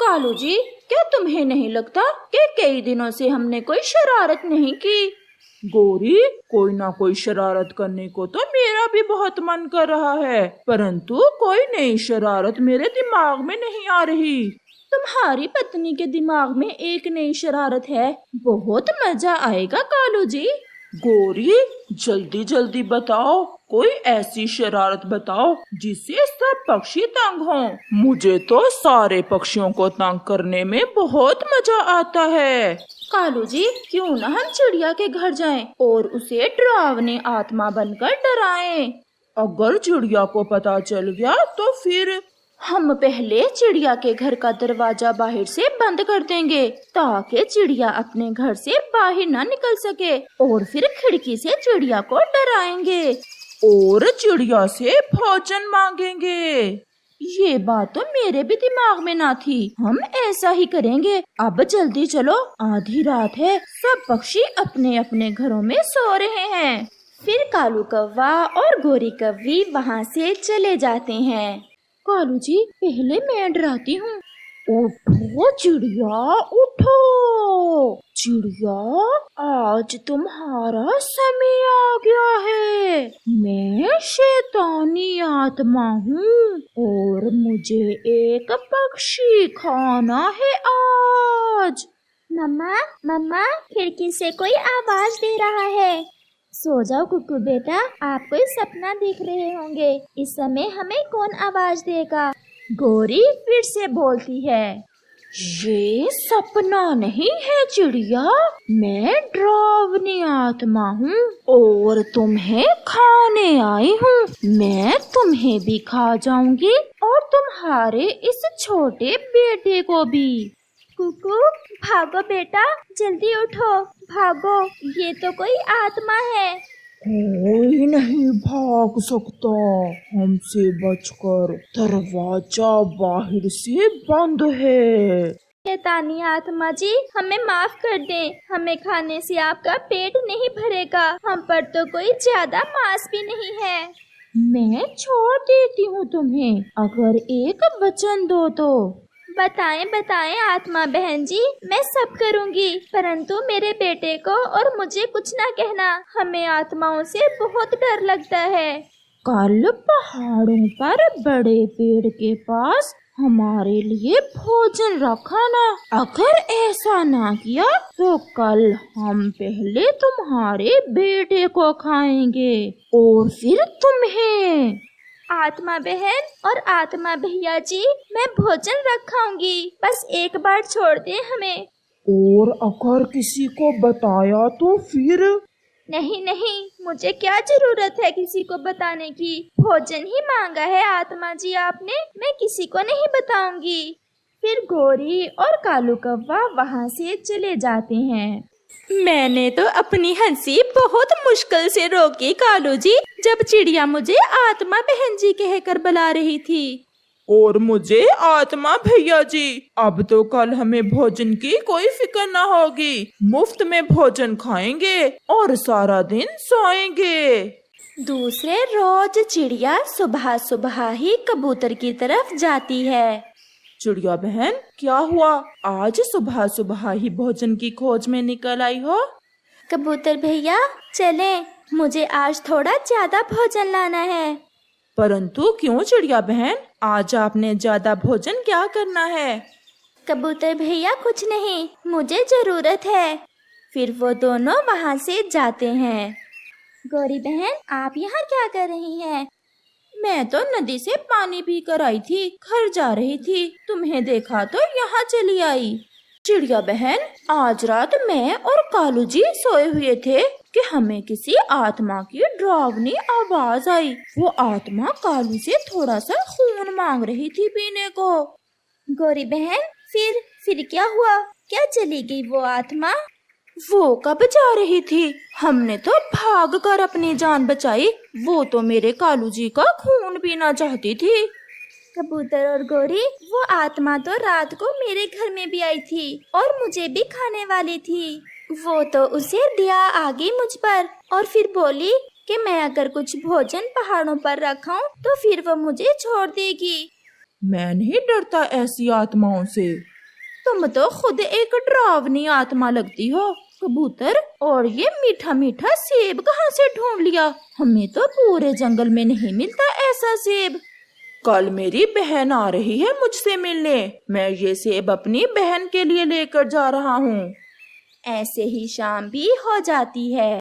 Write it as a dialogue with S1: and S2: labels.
S1: कालू जी, क्या तुम्हें नहीं लगता कि कई दिनों से हमने कोई शरारत नहीं की?
S2: गौरी, कोई ना कोई शरारत करने को तो मेरा भी बहुत मन कर रहा है, परंतु कोई नई शरारत मेरे दिमाग में नहीं आ रही।
S1: तुम्हारी पत्नी के दिमाग में एक नई शरारत है, बहुत मजा आएगा कालू जी।
S2: गौरी, जल्दी जल्दी बताओ, कोई ऐसी शरारत बताओ जिससे सब पक्षी तंग हों। मुझे तो सारे पक्षियों को तंग करने में बहुत मजा आता है।
S1: कालू जी, क्यों न हम चिड़िया के घर जाएं और उसे डरावनी आत्मा बनकर डराएं।
S2: अगर चिड़िया को पता चल गया तो फिर?
S1: हम पहले चिड़िया के घर का दरवाजा बाहर से बंद कर देंगे ताकि चिड़िया अपने घर से बाहर न निकल सके, और फिर खिड़की से चिड़िया को डराएंगे
S2: और चिड़िया से भोजन मांगेंगे।
S1: ये बात तो मेरे भी दिमाग में ना थी, हम ऐसा ही करेंगे। अब जल्दी चलो, आधी रात है, सब पक्षी अपने अपने घरों में सो रहे हैं। फिर कालू कौवा और गोरी कौवी वहाँ से चले जाते हैं। कालू जी, पहले मैं डराती हूँ। उठो चिड़िया, उठो चिड़िया, आज तुम्हारा समय आ गया है। मैं शैतानी आत्मा हूँ और मुझे एक पक्षी खाना है आज।
S3: मम्मा मम्मा, खिड़की से कोई आवाज दे रहा है। सो जाओ कुकू बेटा, आप कोई सपना देख रहे होंगे। इस समय हमें कौन आवाज देगा?
S1: गोरी फिर से बोलती है, ये सपना नहीं है चिड़िया, मैं डरावनी आत्मा हूँ और तुम्हें खाने आई हूँ। मैं तुम्हें भी खा जाऊंगी और तुम्हारे इस छोटे बेटे को भी।
S3: कुकू, भागो बेटा, जल्दी उठो, भागो, ये तो कोई आत्मा है।
S2: कोई नहीं भाग सकता हमसे बचकर, दरवाजा बाहर से बंद है।
S3: शैतानी आत्मा जी, हमें माफ कर दें, हमें खाने से आपका पेट नहीं भरेगा, हम पर तो कोई ज्यादा मांस भी नहीं है।
S1: मैं छोड़ देती हूँ तुम्हें, अगर एक वचन दो तो।
S3: बताएं बताएं आत्मा बहन जी, मैं सब करूंगी, परंतु मेरे बेटे को और मुझे कुछ ना कहना, हमें आत्माओं से बहुत डर लगता है।
S1: कल पहाड़ों पर बड़े पेड़ के पास हमारे लिए भोजन रखा ना, अगर ऐसा ना किया तो कल हम पहले तुम्हारे बेटे को खाएंगे और फिर तुम्हें।
S3: आत्मा बहन और आत्मा भैया जी, मैं भोजन रखाऊंगी, बस एक बार छोड़ दे हमें।
S2: और अगर किसी को बताया तो फिर?
S3: नहीं नहीं, मुझे क्या जरूरत है किसी को बताने की, भोजन ही मांगा है आत्मा जी आपने, मैं किसी को नहीं बताऊंगी।
S1: फिर गोरी और कालू कौवा वहाँ से चले जाते हैं। मैंने तो अपनी हंसी बहुत मुश्किल से रोकी कालू जी, जब चिड़िया मुझे आत्मा बहन जी कहकर बुला रही थी।
S2: और मुझे आत्मा भैया जी। अब तो कल हमें भोजन की कोई फिक्र ना होगी, मुफ्त में भोजन खाएंगे और सारा दिन सोएंगे।
S1: दूसरे रोज चिड़िया सुबह सुबह ही कबूतर की तरफ जाती है।
S2: चिड़िया बहन, क्या हुआ, आज सुबह सुबह ही भोजन की खोज में निकल आई हो?
S3: कबूतर भैया चलें, मुझे आज थोड़ा ज्यादा भोजन लाना है।
S2: परंतु क्यों चिड़िया बहन, आज आपने ज्यादा भोजन क्या करना है?
S3: कबूतर भैया कुछ नहीं, मुझे जरूरत है।
S1: फिर वो दोनों वहाँ से जाते हैं।
S3: गौरी बहन, आप यहाँ क्या कर रही हैं?
S1: मैं तो नदी से पानी पी कर आई थी, घर जा रही थी, तुम्हें देखा तो यहाँ चली आई। चिड़िया बहन, आज रात मैं और कालू जी सोए हुए थे कि हमें किसी आत्मा की डरावनी आवाज आई। वो आत्मा कालू से थोड़ा सा खून मांग रही थी पीने को।
S3: गौरी बहन, फिर क्या हुआ? क्या चली गई वो आत्मा?
S1: वो कब जा रही थी, हमने तो भाग कर अपनी जान बचाई, वो तो मेरे कालू जी का खून पीना चाहती थी।
S3: कबूतर और गौरी, वो आत्मा तो रात को मेरे घर में भी आई थी और मुझे भी खाने वाली थी। वो तो उसे दया आ गई मुझ पर और फिर बोली कि मैं अगर कुछ भोजन पहाड़ों पर रखाऊं तो फिर वो मुझे छोड़ देगी।
S2: मैं नहीं डरता ऐसी आत्माओं से।
S1: तुम तो खुद एक डरावनी आत्मा लगती हो कबूतर। और ये मीठा मीठा सेब कहाँ से ढूंढ लिया? हमें तो पूरे जंगल में नहीं मिलता ऐसा सेब।
S2: कल मेरी बहन आ रही है मुझसे मिलने, मैं ये सेब अपनी बहन के लिए लेकर जा रहा हूँ।
S3: ऐसे ही शाम भी हो जाती है।